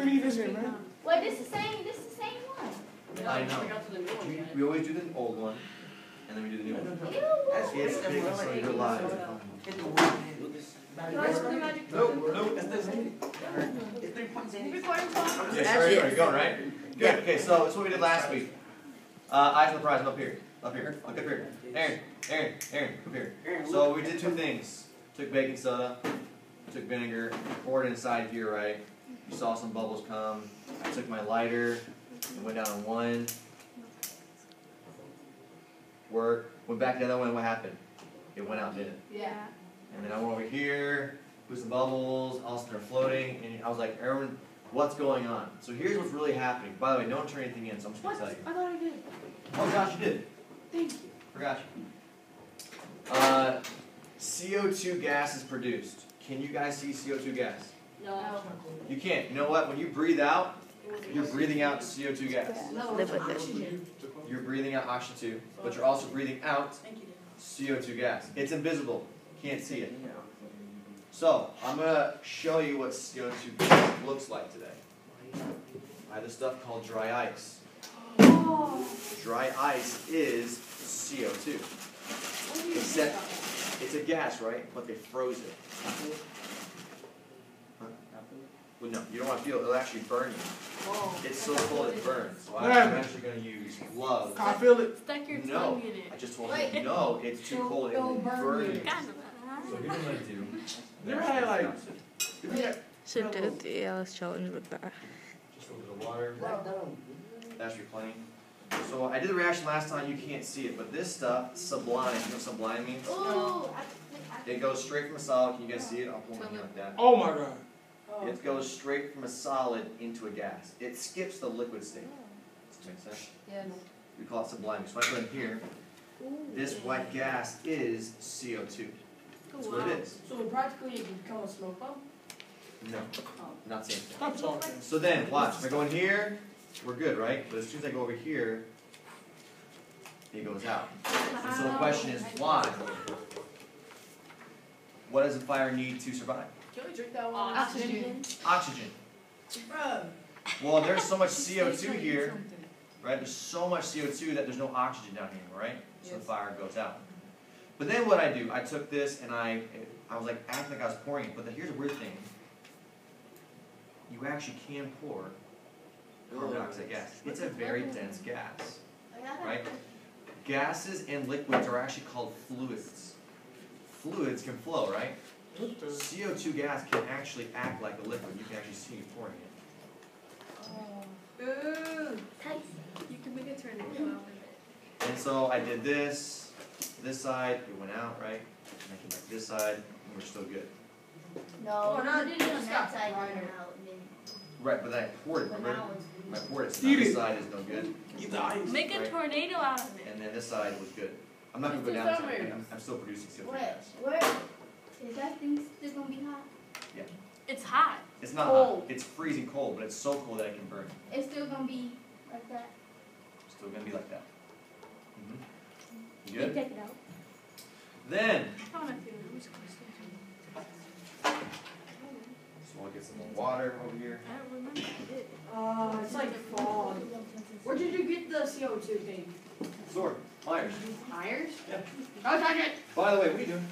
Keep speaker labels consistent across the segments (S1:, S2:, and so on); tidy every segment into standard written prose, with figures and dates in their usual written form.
S1: many fish in, man?
S2: Wait, this is the same one.
S3: I know. We always do the old one, and then we do the new one. As it's big, so you're live. Nope.
S4: It's 3 points in.
S3: Yeah, sorry, going, right? Good. Okay, so that's what we did last week. Eyes on the prize, up here. Look up here. Aaron, come here. So we did 2 things. Took baking soda, took vinegar, poured it inside here, right? You saw some bubbles come. I took my lighter, and went down on one. Went back to the other one, and what happened? It went out, didn't it?
S2: Yeah.
S3: And then I went over here, put some bubbles, all of a sudden they're floating, and I was like, Aaron, what's going on? So here's what's really happening. By the way, don't turn anything in, so I'm just going to tell you.
S2: I thought I did.
S3: Oh gosh, you did.
S2: Thank you.
S3: Forgot you. CO2 gas is produced. Can you guys see CO2 gas?
S2: No.
S3: You can't. You know what? When you breathe out, you're breathing out CO2 gas.
S2: Live with it.
S3: You're breathing out oxygen too, but you're also breathing out CO2 gas. It's invisible. Can't see it. So, I'm going to show you what CO2 gas looks like today. I have this stuff called dry ice. Dry ice is CO2. Except, it's a gas, right? But they froze it. Huh? Well, no, you don't want to feel it. It'll actually burn you. It's so cold it burns. So I'm actually going to use gloves.
S1: Can I feel it?
S5: Stuck your
S3: No,
S5: tongue in it.
S3: I just told you, no, it's too cold and it will burn you. So here's what I'm going to do.
S1: Never had like...
S6: Så det är challenge with that.
S3: Just a little bit of water. That's replaying. So I did the reaction last time, you can't see it, but this stuff, sublime, you know what sublime means?
S2: Ooh.
S3: It goes straight from a solid, can you guys see it? I'll pull it like that.
S1: Oh my god.
S3: It goes straight from a solid into a gas. It skips the liquid state. Does that make sense?
S2: Yes.
S3: We call it sublime. So if I put in here, this white gas is CO2. That's what it is.
S7: So practically it can become a smoke bomb?
S3: No, not saying
S1: Stop talking.
S3: So then, watch. If I go in here, we're good, right? But as soon as I go over here, it goes out. And so the question is, why? What does a fire need to survive?
S7: Can we drink that one?
S2: Oxygen.
S3: Oxygen. Well, there's so much CO2 here, right? There's so much CO2 that there's no oxygen down here, right? So the fire goes out. But then what I do, I took this and I was like acting like I was pouring it. But here's a weird thing. You actually can pour carbon dioxide gas. It's a very dense gas, right? Gases and liquids are actually called fluids. Fluids can flow, right? CO2 gas can actually act like a liquid. You can actually see it pouring it.
S2: Ooh.
S5: You can make a tornado out of it.
S3: And so I did this side, it went out, right? And I came back to this side, and we're still good.
S2: No,
S7: no,
S2: you did it on that side. And then out, and then,
S3: Right, but then I poured it,
S2: but
S3: remember?
S2: now it's
S3: I poured it, so
S1: Eat
S3: now this
S1: it.
S3: side is no good.
S1: Eat the ice.
S5: Make a
S3: Right.
S5: tornado out of it.
S3: And then this side was good. I'm not going to go down this side. I'm still producing CO2 gas.
S2: Where is that thing still gonna be hot?
S5: It's hot.
S3: It's not hot.
S2: Cold.
S3: It's freezing cold, but it's so cold that it can burn.
S2: It's still gonna be like that.
S3: It's still going to be like that. You
S2: You
S3: good?
S2: take it out.
S3: Then,
S5: I want to feel it.
S3: so we'll get some more water over here.
S5: I don't remember. I did.
S7: It's like fog. Where did you get the CO2 thing?
S3: Sword, Myers.
S7: Tires?
S3: Yeah.
S7: Don't touch it!
S3: By the way, what are you doing?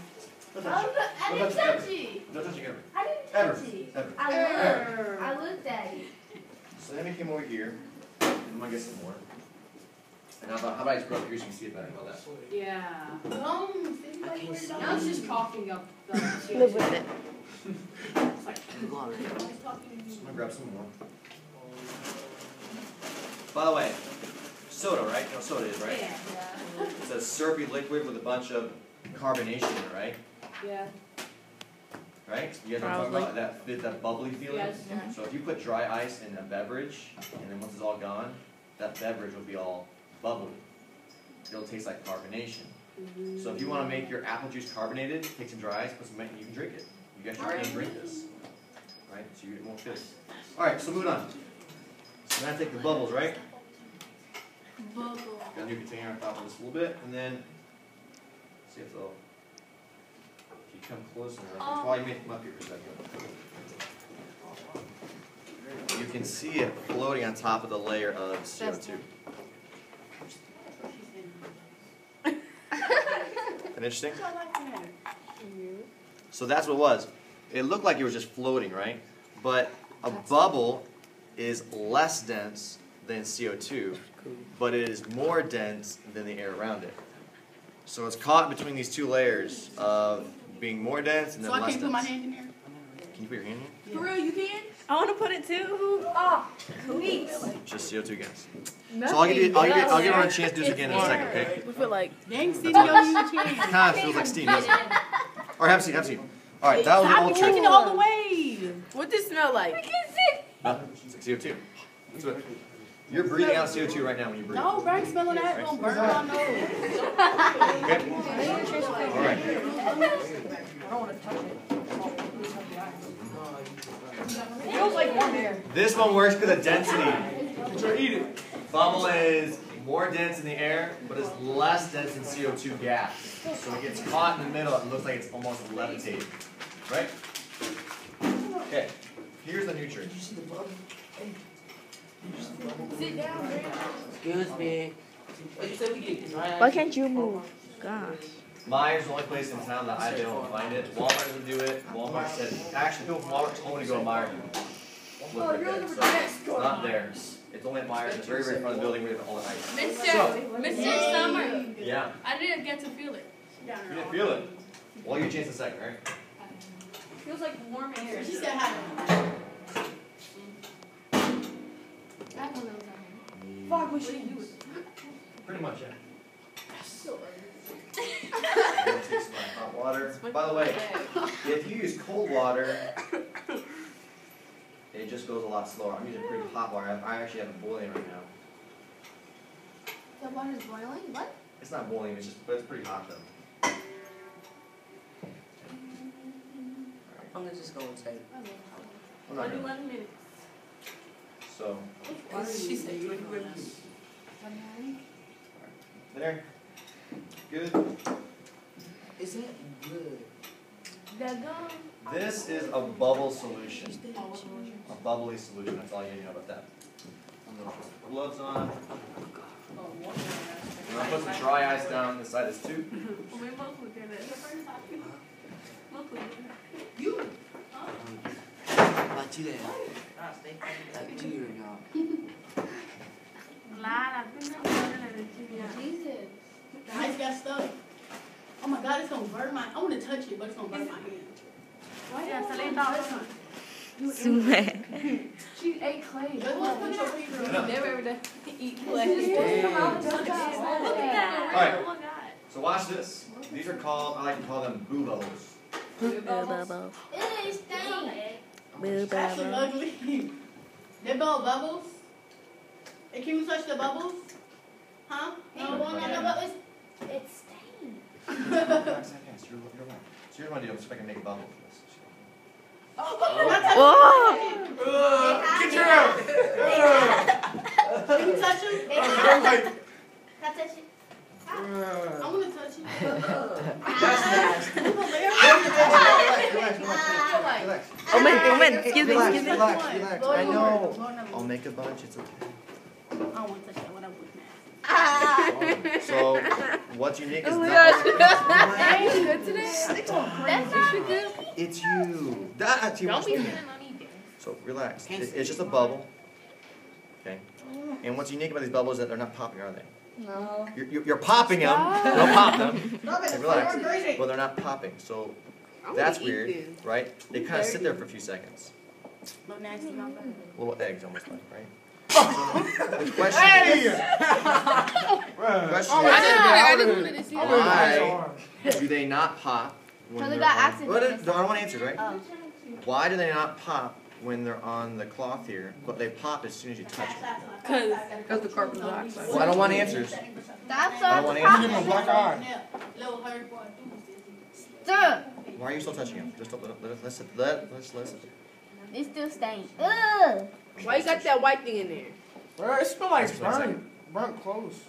S3: Don't touch it.
S2: I didn't touch it.
S3: Don't touch it ever.
S2: I didn't
S3: Ever.
S2: touch it.
S3: Ever.
S2: I looked at it.
S3: So then we came over here, and I'm going to get some more. And how about I just go up here so you can see it better? How about that?
S7: Yeah.
S2: See,
S7: Now it's just coughing up the CO2.
S6: Live with it.
S7: It's like,
S3: So I'm going to grab some more. By the way, soda, right? You know what soda is, right?
S7: yeah.
S3: It's a syrupy liquid with a bunch of carbonation in it, right?
S7: Yeah.
S3: Right? You guys know what I'm talking about? That bubbly feeling?
S7: Yes.
S3: So if you put dry ice in a beverage, and then once it's all gone, that beverage will be all bubbly. It'll taste like carbonation. So if you want to make your apple juice carbonated, take some dry ice, put some, and you can drink it. You guys try and drink this. Right? So you won't fit. Alright, so moving on. So now take the bubbles, right?
S5: Bubble.
S3: Got a new container on top of this a little bit, and then see if they'll. If you come close enough, while you make them up here for a second. You can see it floating on top of the layer of CO2. Interesting? So that's what it was. It looked like it was just floating, right? But a bubble is less dense than CO2, but it is more dense than the air around it. So it's caught between these two layers of being more dense and then
S7: So I
S3: less
S7: can't put my
S3: dense.
S7: hand in there?
S3: Can you put your hand in?
S7: For real, you can?
S6: I want to put it too.
S2: Oh, sweet.
S3: Just CO2 gas. So I'll give her a chance to do this again in a second, okay?
S6: We feel like
S7: Dang, Stevie, you can.
S3: It kind of feels like steam, doesn't it? All right, have a seat, have a seat. All right, that was the
S7: Stop
S3: old
S7: taking
S3: trick.
S7: it all the way.
S6: what does it smell like?
S3: Nothing. It's like CO2. That's what- You're breathing out CO2 right now when you breathe.
S7: No, bro, I'm smelling that. Don't burn my nose.
S3: Okay? All right.
S7: I don't want to touch it. It feels like warm air.
S3: This one works because of density.
S1: Try to eat it.
S3: Bubble is more dense in the air, but it's less dense than CO2 gas. So it gets caught in the middle and looks like it's almost levitating. Right? Okay. Here's the new trick.
S2: Sit down, man.
S4: Excuse me. Oh, you said we get dry.
S6: Why can't you move? Gosh.
S3: Myers is the only place in town that I've been able to find it. Walmart doesn't do it. Walmart said, actually, people from Walmart told me to go to Myers. Look right there. So it's not there. It's only at Myers. It's very, very front of the building where you have all the ice.
S5: Mr. Summer,
S3: Yeah.
S5: I didn't get to feel it.
S3: You didn't feel it. Well, you chance in a second, right?
S5: Feels like warm air.
S7: She said hi. Fuck, we should do it.
S3: Pretty much, yeah. Hot water. By the way, if you use cold water, it just goes a lot slower. I'm using pretty hot water. I actually have it boiling right now.
S2: The water's boiling? What?
S3: It's not boiling, but it's pretty hot though.
S4: I'm gonna just go inside.
S3: I'm not gonna.
S5: 21 minutes.
S3: So,
S7: She said 20 minutes.
S3: there. Good.
S4: Is it good?
S2: The gum.
S3: This is a bubble solution. A bubbly solution. That's all you need to know about that. I'm gonna put gloves on. I'm gonna put some dry ice down inside this tube.
S5: We both look at it. Both look at it.
S7: You.
S4: Like you there. Like you y'all.
S5: Lara, tú no sabes de chile.
S2: Jesus.
S7: The ice got stuck. Oh my god, it's gonna burn my. I want to touch it, but it's gonna burn my hand.
S5: Yeah, se le está
S6: So mad.
S2: She ate clay.
S7: Just let's put your finger
S3: No.
S7: on it.
S6: Never ever eat
S2: She's supposed to come out and look
S5: Look at
S2: at
S5: that.
S3: Alright.
S5: Look at it.
S3: So watch this. These are called, I like to call them boo bubbles.
S6: Bubble.
S2: It is stain.
S7: Actually
S6: Bubble.
S7: ugly. They blow bubbles. Hey, can you touch the bubbles? Huh?
S2: No, but it's stained.
S3: Relax, yes, you're right. So here's what I do. I'm just gonna make a bubble for this.
S6: Whoa!
S1: Get your out.
S7: Can you touch it?
S2: Can I touch it?
S7: I want to touch it.
S3: Relax.
S6: Omen, excuse me,
S3: Relax,
S6: excuse me.
S3: relax. I know. I'll make a bunch. It's okay.
S7: I don't want to touch that when I'm with Matt.
S3: So what's unique is
S6: Oh my
S3: that
S2: That's not good.
S3: it's you. That's you.
S5: Don't be sitting on either.
S3: So relax. It's just a bubble. Okay. And what's unique about these bubbles is that they're not popping, are they?
S6: No.
S3: You're popping them. Don't pop them. Okay, relax.
S7: Crazy.
S3: But they're not popping. So that's weird, right? They kind of sit there for a few seconds.
S7: No nasty, no bad.
S3: Little eggs almost like, right? The question is, why do they not pop when
S2: So they
S3: they're
S2: got
S3: on,
S2: accident.
S3: Well, I don't want to answer, right?
S2: Oh.
S3: Why do they not pop when they're on the cloth here, but they pop as soon as you touch it?
S6: Because the carbon dioxide.
S3: Well, I don't want answers.
S2: That's
S3: I don't want
S1: Give
S3: answers.
S1: him a black eye.
S7: Little hurt.
S2: Stop.
S3: Why are you still touching him? Just let's listen.
S2: It's still stained. Ugh.
S6: Why you got that white thing in there?
S1: Bro, it smells like
S3: Just wait a second.
S1: burnt clothes.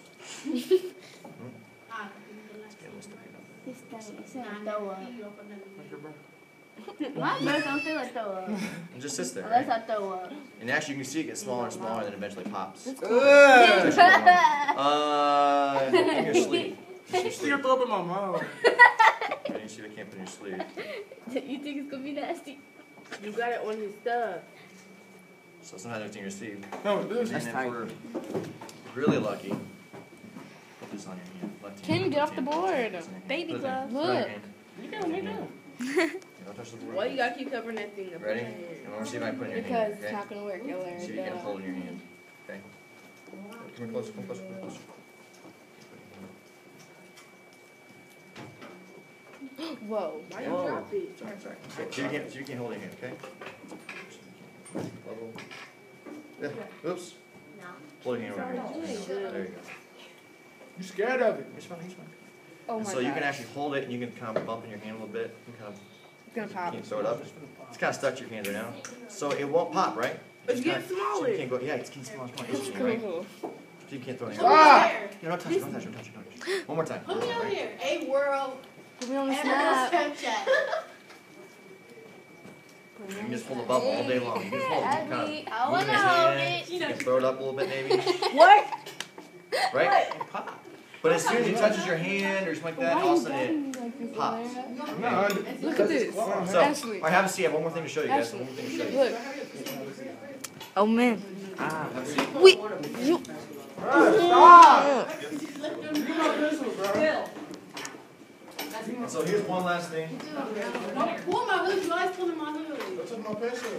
S2: It's stained. It's in a throw up.
S1: Like your breath.
S2: Why first don't feel like throw up?
S3: It just sits there.
S2: Unless
S3: Right?
S2: I throw up.
S3: And actually, you can see it get smaller and smaller, and then eventually pops.
S1: Ugh.
S3: In your sleeve. Just your
S1: You
S3: sleeve.
S1: throw up in my mouth.
S3: Right, you see, I can't put in your sleeve.
S2: You think it's gonna be nasty?
S6: You got it on his stuff.
S3: So sometimes it's in your sleeve.
S1: No, this.
S3: And then if we're really lucky, put this on your hand. Left hand.
S6: Kim, get off the
S3: Left
S6: board.
S3: hand.
S6: Baby
S3: Put it there.
S6: glove.
S3: Put it on your
S6: Look.
S3: hand.
S1: You go, me too.
S3: Yeah, don't touch the board.
S6: Why you gotta keep covering that thing up?
S3: Ready?
S6: in your
S3: And
S6: hand?
S3: I want to see if I can put it in your
S6: Because
S3: hand.
S6: it's
S3: Okay?
S6: not gonna work. You'll learn.
S3: See if you can hold it in your hand. Okay? Come closer, come closer, come closer.
S6: Whoa. Why you
S3: Whoa.
S6: drop it?
S3: Sorry. Okay, so you can't hold it in your hand, okay? Level. Yeah. Oops. Pull your hand over here. There you go.
S1: You scared of it?
S3: He's fine, he's fine.
S6: Oh
S3: And
S6: my
S3: so you
S6: God.
S3: can actually hold it and you can kind of bump in your hand a little bit. You can kind of
S6: It's gonna pop.
S3: you can throw it up. It's kind of stuck to your hand right now. So it won't pop, right?
S6: It's
S3: kinda-
S6: getting
S3: So
S6: smaller.
S3: you can't go, yeah, it's getting smaller, smaller.
S6: It's
S3: It's right?
S6: cool.
S3: So you can't throw it in
S7: Put
S3: your
S7: me
S3: hand.
S1: Ah!
S7: on here.
S3: Yeah, don't touch it, don't touch it, don't touch it, don't touch it. One more time.
S7: Put me on
S3: Right?
S7: here. A world
S6: Put me on the
S7: and
S6: snap.
S7: Snapchat.
S3: You can just hold the bubble all day long. You can hold it. You can kind of
S2: I
S3: move
S2: wanna
S3: his
S2: hold
S3: hand.
S2: it.
S3: You can throw it up a little bit maybe.
S6: What?
S3: Right? It pop. But as soon as it touches your hand or something like that, all of a sudden it pops.
S1: No,
S6: Look at this.
S3: So,
S6: Ashley.
S3: I have a see. I have one more thing to show you guys.
S6: Ashley.
S3: One more thing to show you.
S6: Look. Oh man.
S3: Have a seat.
S6: Wait. You.
S1: stop! Give me my pencil, bro.
S3: And so here's one last thing.
S7: Who am I hood? You always pulling my hood.
S1: Go took my pencil.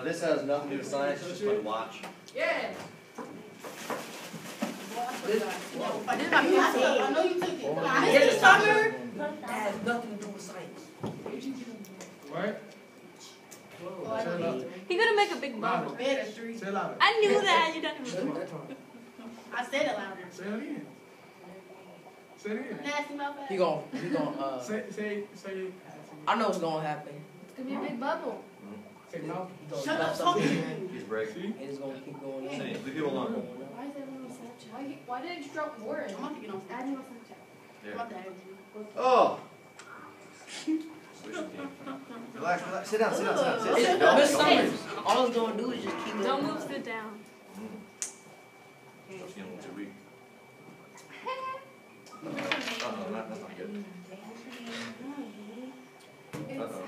S3: This has nothing to do with science. It's just fun to watch.
S7: Yeah.
S6: This is my
S7: I know you took it.
S1: Oh,
S7: This is summer.
S4: That has nothing to do with science.
S1: What? Chill out.
S5: He gonna make a big bubble.
S1: Chill out.
S5: I knew that. You done it.
S7: I said it louder.
S1: Say it again. Say it again.
S7: Nasty mouth ass.
S4: He gon'
S1: Say.
S4: I know what's gonna happen.
S2: It's gonna be a big bubble.
S1: Say mouth.
S4: He gonna
S7: Shut
S4: slap
S7: up,
S4: something in
S7: talking.
S4: your hand,
S3: He's break.
S1: See?
S4: and it's gonna keep going on.
S3: Say, leave people alone.
S2: Why is everyone on Snapchat? Why did it drop word?
S7: I'm about to get on
S2: Add me on Snapchat.
S7: I'm about to add you.
S3: Oh! Relax, relax. Sit down, sit down, sit down. Sit, sit. Don't,
S4: Miss
S3: don't
S4: Summers,
S3: move.
S4: all it's gonna do is just keep
S5: Don't
S4: going.
S5: move, sit down.
S3: That's feeling too weak. Uh-oh, that's not good. Uh-oh.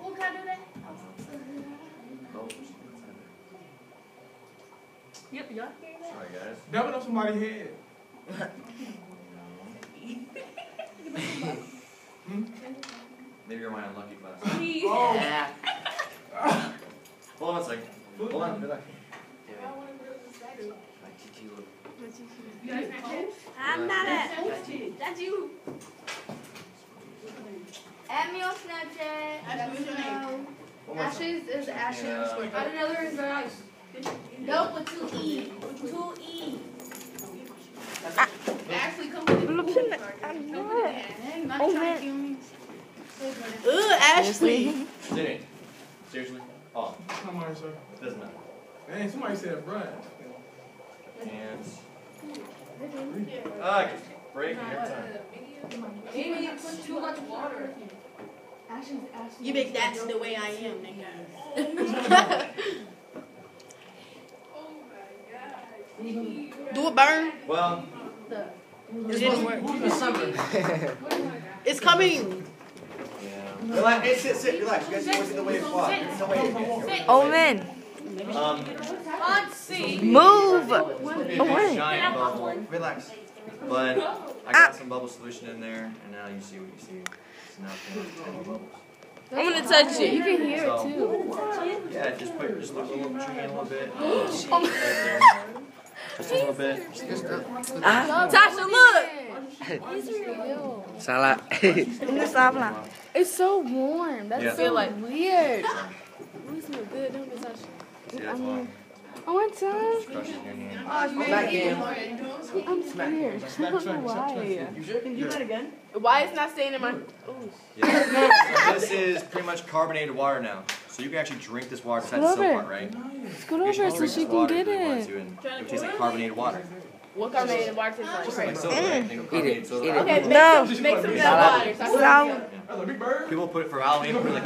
S7: What can I do that?
S5: Yep, y'all.
S3: Sorry, guys.
S1: Double up somebody's head.
S3: Maybe you're my unlucky class.
S5: Please.
S1: Oh.
S4: Yeah.
S3: Hold on one second. Hold on, relax.
S5: I'm not at. That's you.
S2: Add me on Snapchat.
S7: Ashley, what's your name?
S3: One more time.
S2: Ashley's is Ashley.
S3: Yeah.
S2: I didn't know there was guys. No, with two E. With two E.
S7: Ashley, come with it. Come with it.
S2: Dang, not
S6: Oh,
S2: trying
S6: man.
S2: to kill me.
S7: Ugh, Ashley.
S3: Jenny, seriously? Oh,
S1: Somebody said.
S3: doesn't matter.
S1: Dang, somebody said bruh.
S3: Hands. Ah, break your time.
S2: Maybe you put too much water. Ashley's Ashley.
S7: You make that the way I am, nigga. Do it burn?
S3: Well,
S7: It didn't work.
S4: Miss Summers.
S7: It's coming.
S3: yeah. Relax. Hey, sit. Relax. You guys see the way it's blocked. There's no way to get here.
S6: Oh man.
S5: Let's see.
S6: Move.
S3: This could be a big giant bubble. Relax. But I got some bubble solution in there, and now you see what you see. It's now 10 bubbles.
S6: I'm gonna touch
S2: You
S6: it.
S2: can hear it
S3: So,
S2: too.
S3: yeah, just look a little, put your hand a little bit. Right there. Just a little bit.
S6: Tasha, look.
S2: Salah.
S6: It's so warm. That's
S3: Yeah.
S6: feel like
S2: Weird.
S6: it smells good, don't it, Tasha?
S3: See, that's why.
S6: I want some.
S3: Just crush it in your hand.
S4: Back in.
S6: I'm scared. I don't know why.
S4: You sure? Can you do that again?
S6: Why it's not staying in my?
S3: Yeah. So this is pretty much carbonated water now. So you can actually drink this water besides the soap part, right?
S6: Scoot
S3: You
S6: over
S3: should
S6: so
S3: drink
S6: she
S3: this
S6: can
S3: water
S6: get
S3: if you wanted
S6: it.
S3: to, and it would taste like carbonated water.
S6: What carbonated water tastes like?
S3: Just like soda, right? Think of carbonated soda.
S6: Okay,
S1: No.
S6: make some of that water. So I can
S1: That's a big bird.
S3: People put it for Halloween, put it like